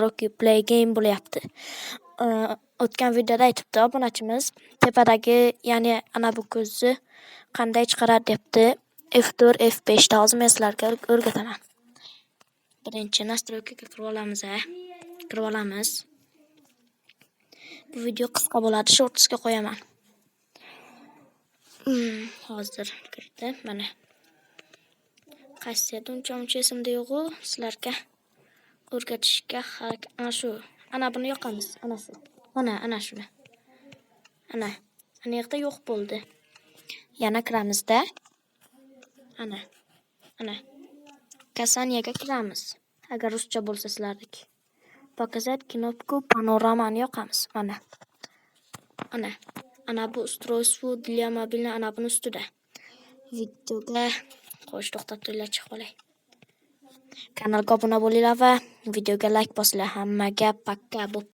Rocky Play Game bo'lyapti. O'tgan videoda aytibdi obunachimiz. Tepadagi, ya'ni ana bu ko'zni qanday chiqaradi debdi. F4, F5 da hozir men sizlarga o'rgataman. Birinchi nastroykaga kirib olamiz. Bu video qisqa bo'ladi, shortsga qo'yaman. Hozir kirdi, mana. Qaysi uncha esimda yo'q-ku, sizlarga o'rgatishga ana shu. Ana buni yoqamiz, ana shu. Ana shuni. Ana yerda yo'q bo'ldi. Yana kiramizda. Ana. Kasaniyaga kiramiz. Agar ruscha bo'lsa sizlardek. Показать кнопку panoramani yoqamiz. Ana bu устройство для мобильного ana buni ustida. Videoga to'xtatib chiqib qolay. Kanalga obuna bo'linglar va videoga like bosinglar. Hammaga pakka.